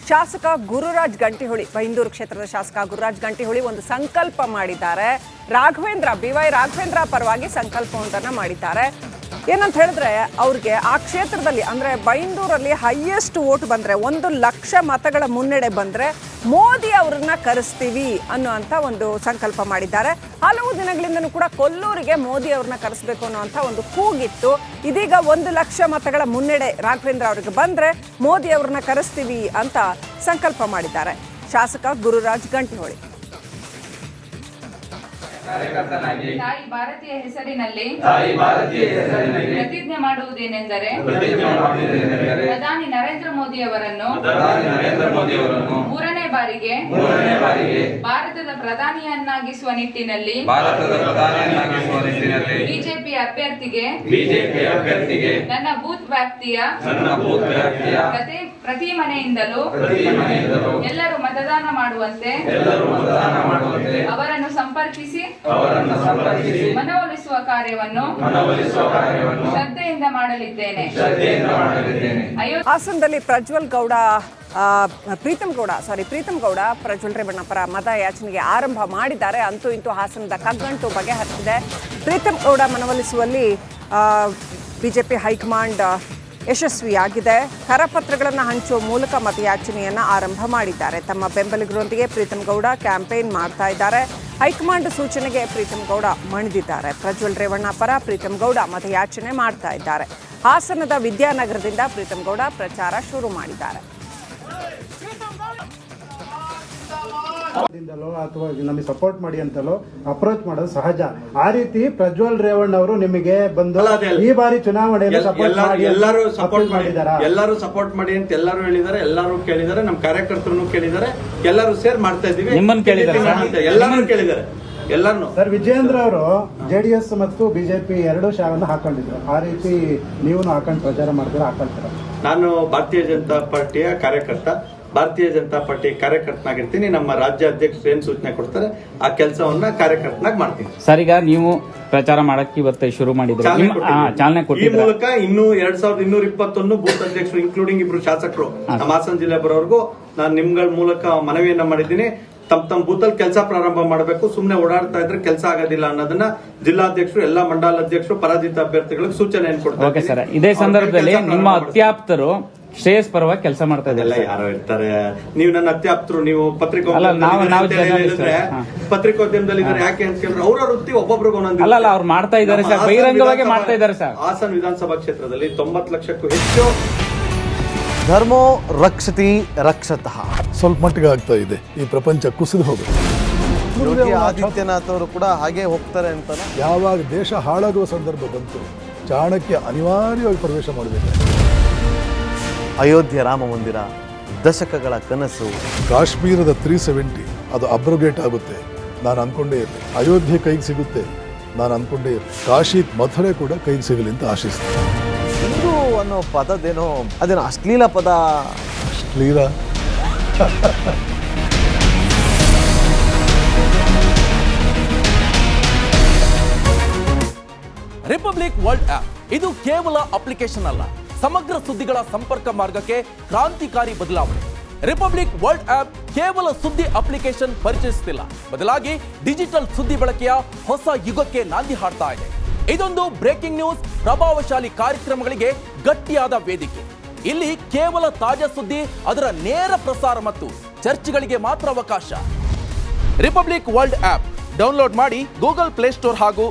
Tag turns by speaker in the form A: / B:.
A: ಶಾಸಕ ಗುರುರಾಜ್ ಗಂಟಿಹೊಳಿ, ಬೈಂದೂರು ಕ್ಷೇತ್ರದ ಶಾಸಕ ಗುರುರಾಜ್ ಗಂಟಿಹೊಳಿ ಒಂದು ಸಂಕಲ್ಪ ಮಾಡಿದ್ದಾರೆ. BY ರಾಘವೇಂದ್ರ ಪರವಾಗಿ ಸಂಕಲ್ಪವೊಂದನ್ನು ಮಾಡಿದ್ದಾರೆ. ಏನಂತ ಹೇಳಿದ್ರೆ, ಅವ್ರಿಗೆ ಆ ಕ್ಷೇತ್ರದಲ್ಲಿ ಅಂದರೆ ಬೈಂದೂರಲ್ಲಿ ಹೈಯೆಸ್ಟ್ ವೋಟ್ ಬಂದರೆ 1,00,000 ಮತಗಳ ಮುನ್ನಡೆ ಬಂದರೆ ಮೋದಿ ಅವ್ರನ್ನ ಕರೆಸ್ತೀವಿ ಅನ್ನುವಂಥ ಒಂದು ಸಂಕಲ್ಪ ಮಾಡಿದ್ದಾರೆ. ಹಲವು ದಿನಗಳಿಂದನೂ ಕೂಡ ಕೊಲ್ಲೂರಿಗೆ ಮೋದಿ ಅವ್ರನ್ನ ಕರೆಸಬೇಕು ಅನ್ನುವಂಥ ಒಂದು ಕೂಗಿತ್ತು. ಇದೀಗ 1,00,000 ಮತಗಳ ಮುನ್ನಡೆ ರಾಘವೇಂದ್ರ ಅವರಿಗೆ ಬಂದರೆ ಮೋದಿ ಅವ್ರನ್ನ ಕರೆಸ್ತೀವಿ ಅಂತ ಸಂಕಲ್ಪ ಮಾಡಿದ್ದಾರೆ ಶಾಸಕ ಗುರುರಾಜ್ ಗಂಟಿಹೊಳಿ.
B: ತಾಯಿ ಭಾರತೀಯ ಹೆಸರಿನಲ್ಲಿ ಪ್ರತಿಜ್ಞೆ ಮಾಡುವುದೇನೆಂದರೆ ಪ್ರಧಾನಿ ನರೇಂದ್ರ ಮೋದಿ ಅವರನ್ನು 3ನೇ ಬಾರಿಗೆ ಭಾರತದ ಪ್ರಧಾನಿಯನ್ನಾಗಿಸುವ ನಿಟ್ಟಿನಲ್ಲಿ ಬಿಜೆಪಿ ಅಭ್ಯರ್ಥಿಗೆ ನನ್ನ ಬೂತ್ ವ್ಯಾಪ್ತಿಯ ಪ್ರತಿ ಮನೆಯಿಂದಲೂ ಎಲ್ಲರೂ ಮತದಾನ ಮಾಡುವಂತೆ ಅವರನ್ನು ಸಂಪರ್ಕಿಸಿ ಮನವೊಲಿಸುವ ಕಾರ್ಯವನ್ನು ಶ್ರದ್ಧೆಯಿಂದ ಮಾಡಲಿದ್ದೇನೆ.
A: ಹಾಸನದಲ್ಲಿ ಪ್ರೀತಮ್ ಗೌಡ ಪ್ರಜ್ವಲ್ ರೇವಣ್ಣ ಪರ ಮತಯಾಚನೆಗೆ ಆರಂಭ ಮಾಡಿದ್ದಾರೆ. ಅಂತೂ ಇಂತೂ ಹಾಸನದ ಕಗ್ಗಂಟು ಬಗೆಹರಿಸಿದೆ. ಪ್ರೀತಮ್ ಗೌಡ ಮನವೊಲಿಸುವಲ್ಲಿ ಬಿಜೆಪಿ ಹೈಕಮಾಂಡ್ ಯಶಸ್ವಿಯಾಗಿದೆ. ಕರಪತ್ರಗಳನ್ನು ಹಂಚುವ ಮೂಲಕ ಮತಯಾಚನೆಯನ್ನು ಆರಂಭ ಮಾಡಿದ್ದಾರೆ. ತಮ್ಮ ಬೆಂಬಲಿಗರೊಂದಿಗೆ ಪ್ರೀತಮ್ ಗೌಡ ಕ್ಯಾಂಪೇನ್ ಮಾಡ್ತಾ ಇದ್ದಾರೆ. ಹೈಕಮಾಂಡ್ ಸೂಚನೆಗೆ ಪ್ರೀತಮ್ ಗೌಡ ಮಣಿದಿದ್ದಾರೆ. ಪ್ರಜ್ವಲ್ ರೇವಣ್ಣ ಪರ ಪ್ರೀತಮ್ ಗೌಡ ಮತಯಾಚನೆ ಮಾಡ್ತಾ ಇದ್ದಾರೆ. ಹಾಸನದ ವಿದ್ಯಾನಗರದಿಂದ ಪ್ರೀತಮ್ ಗೌಡ ಪ್ರಚಾರ ಶುರು ಮಾಡಿದ್ದಾರೆ.
C: ಅಥವಾ ನಮಗೆ ಸಪೋರ್ಟ್ ಮಾಡಿ ಅಂತಲೋ ಅಪ್ರೋಚ್ ಮಾಡೋದು ಸಹಜ. ಆ ರೀತಿ ಪ್ರಜ್ವಲ್ ರೇವಣ್ಣ ಅವರು ನಿಮಗೆ ಬಂದು ಈ ಬಾರಿ ಚುನಾವಣೆಯಲ್ಲಿ
D: ಎಲ್ಲರೂ ಸಪೋರ್ಟ್ ಮಾಡಿ ಅಂತ ಎಲ್ಲರೂ ಹೇಳಿದ್ದಾರೆ, ಎಲ್ಲರೂ ಕೇಳಿದ್ದಾರೆ, ನಮ್ಮ ಕಾರ್ಯಕರ್ತರು ಕೇಳಿದ್ದಾರೆ, ಎಲ್ಲರೂ ಸೇರ್ ಮಾಡ್ತಾ ಇದೀವಿ. ಎಲ್ಲರೂ ಕೇಳಿದ್ದಾರೆ.
C: ಸರ್, ವಿಜಯೇಂದ್ರ ಅವರು JDS ಮತ್ತು ಬಿಜೆಪಿ ಎರಡೂ ಶಾವನ್ನು ಹಾಕೊಂಡಿದ್ರು. ಆ ರೀತಿ ನೀವು ಹಾಕೊಂಡು ಪ್ರಚಾರ ಮಾಡ್ತೀರಾ, ಹಾಕೊಳ್ತೀರಾ?
D: ನಾನು ಭಾರತೀಯ ಜನತಾ ಪಾರ್ಟಿಯ ಕಾರ್ಯಕರ್ತ, ಭಾರತೀಯ ಜನತಾ ಪಾರ್ಟಿ ಕಾರ್ಯಕರ್ತನಾಗಿರ್ತೀನಿ. ನಮ್ಮ ರಾಜ್ಯ ಅಧ್ಯಕ್ಷರು ಏನ್ ಸೂಚನೆ ಕೊಡ್ತಾರೆ ಆ ಕೆಲಸವನ್ನ ಕಾರ್ಯಕರ್ತನಾಗಿ ಮಾಡ್ತೀನಿ.
E: ಸರ್, ಈಗ ನೀವು ಪ್ರಚಾರ ಮಾಡಕ್ಕೆ ಇವತ್ತು ಶುರು ಮಾಡಿದ್ರೆ ಚಾಲನೆ
D: ಈ ಮೂಲಕ ಇನ್ನೂ 2221 ಬೂತ್ ಅಧ್ಯಕ್ಷರು ಇನ್ಕ್ಲೂಡಿಂಗ್ 2 ಶಾಸಕರು ನಮ್ಮ ಹಾಸನ ಜಿಲ್ಲೆ ಬರೋವರೆಗೂ ನಾನು ನಿಮ್ಗಳ ಮೂಲಕ ಮನವಿಯನ್ನ ಮಾಡಿದ್ದೀನಿ. ತಮ್ಮ ಬೂತಲ್ಲಿ ಕೆಲಸ ಪ್ರಾರಂಭ ಮಾಡಬೇಕು. ಸುಮ್ನೆ ಓಡಾಡ್ತಾ ಇದ್ರೆ ಕೆಲಸ ಆಗೋದಿಲ್ಲ ಅನ್ನೋದನ್ನ ಜಿಲ್ಲಾಧ್ಯಕ್ಷರು, ಎಲ್ಲಾ ಮಂಡಲ ಅಧ್ಯಕ್ಷರು, ಪರಾಜಿತ ಅಭ್ಯರ್ಥಿಗಳಿಗೆ ಸೂಚನೆ ಕೊಡ್ತಾರೆ.
E: ಇದೇ ಸಂದರ್ಭದಲ್ಲಿ ನಿಮ್ಮ ಅತ್ಯಾಪ್ತರು ಶ್ರೇಯಸ್ ಪರವಾಗಿ ಕೆಲಸ ಮಾಡ್ತಾ ಇದ್ದಾರೆ.
D: ಯಾರೋ ಇರ್ತಾರೆ, ನೀವು ನನ್ನ ಅತ್ಯಾಪ್ತರು, ನೀವು ಪತ್ರಿಕೋದ್ಯಮದಲ್ಲಿ ಇದ್ದಾರೆ. ಯಾಕೆ ಅಂತ ಕೇಳಿದ್ರೆ ಅವರ ವೃತ್ತಿ ಒಬ್ಬೊಬ್ರಿಗೆ ಒಂದೊಂದು
E: ಅಲ್ಲ, ಅವ್ರು ಮಾಡ್ತಾ ಇದ್ದಾರೆ ಸರ್, ಬಹಿರಂಗವಾಗಿ ಮಾಡ್ತಾ ಇದ್ದಾರೆ ಸರ್.
D: ಹಾಸನ ವಿಧಾನಸಭಾ ಕ್ಷೇತ್ರದಲ್ಲಿ 90 ಲಕ್ಷಕ್ಕೂ ಹೆಚ್ಚು
F: ಧರ್ಮೋ ರಕ್ಷತಿ ರಕ್ಷತಃ
G: ಸ್ವಲ್ಪ ಮಟ್ಟಿಗೆ ಆಗ್ತಾ ಇದೆ. ಈ ಪ್ರಪಂಚ ಕುಸಿದು ಹೋಗುತ್ತೆ.
F: ಯೋಗಿ ಆದಿತ್ಯನಾಥ್ ಅವರು ಕೂಡ ಹಾಗೆ ಹೋಗ್ತಾರೆ ಅಂತ.
G: ಯಾವಾಗ ದೇಶ ಹಾಳಾಗುವ ಸಂದರ್ಭ ಬಂತು, ಚಾಣಕ್ಯ ಅನಿವಾರ್ಯವಾಗಿ ಪ್ರವೇಶ ಮಾಡಬೇಕು.
F: ಅಯೋಧ್ಯೆ ರಾಮ ಮಂದಿರ ದಶಕಗಳ ಕನಸು.
G: ಕಾಶ್ಮೀರದ 370 ಅದು ಅಬ್ರೋಗೇಟ್ ಆಗುತ್ತೆ ನಾನು ಅನ್ಕೊಂಡೇ ಇರಲಿ. ಅಯೋಧ್ಯೆ ಕೈಗೆ ಸಿಗುತ್ತೆ ನಾನು ಅನ್ಕೊಂಡೇ ಇರಲಿ. ಕಾಶಿ ಮಥುರೆ ಕೂಡ ಕೈಗೆ ಸಿಗಲಿ ಅಂತ ಆಶಿಸ್ತೀನಿ.
F: ಹಿಂದೂ ಅನ್ನೋ ಪದದೇನೋ ಅದೇನೋ ಅಶ್ಲೀಲ ಪದ.
G: ಅಶ್ಲೀಲ
H: ರಿಪಬ್ಲಿಕ್ ವರ್ಲ್ಡ್ ಆಪ್ ಇದು ಕೇವಲ ಅಪ್ಲಿಕೇಶನ್ ಅಲ್ಲ, ಸಮಗ್ರ ಸುದ್ದಿಗಳ ಸಂಪರ್ಕ ಮಾರ್ಗಕ್ಕೆ ಕ್ರಾಂತಿಕಾರಿ ಬದಲಾವಣೆ. ರಿಪಬ್ಲಿಕ್ ವರ್ಲ್ಡ್ ಆಪ್ ಕೇವಲ ಸುದ್ದಿ ಅಪ್ಲಿಕೇಶನ್ ಪರಿಚಯಿಸುತ್ತಿಲ್ಲ, ಬದಲಾಗಿ ಡಿಜಿಟಲ್ ಸುದ್ದಿ ಬಳಕೆಯ ಹೊಸ ಯುಗಕ್ಕೆ ನಾಂದಿ ಹಾಡ್ತಾ ಇದೆ. ಇದೊಂದು ಬ್ರೇಕಿಂಗ್ ನ್ಯೂಸ್, ಪ್ರಭಾವಶಾಲಿ ಕಾರ್ಯಕ್ರಮಗಳಿಗೆ ಗಟ್ಟಿಯಾದ ವೇದಿಕೆ. ಇಲ್ಲಿ ಕೇವಲ ತಾಜಾ ಸುದ್ದಿ, ಅದರ ನೇರ ಪ್ರಸಾರ ಮತ್ತು ಚರ್ಚೆಗಳಿಗೆ ಮಾತ್ರ ಅವಕಾಶ. ರಿಪಬ್ಲಿಕ್ ವರ್ಲ್ಡ್ ಆಪ್ ಡೌನ್ಲೋಡ್ ಮಾಡಿ ಗೂಗಲ್ ಪ್ಲೇಸ್ಟೋರ್ ಹಾಗೂ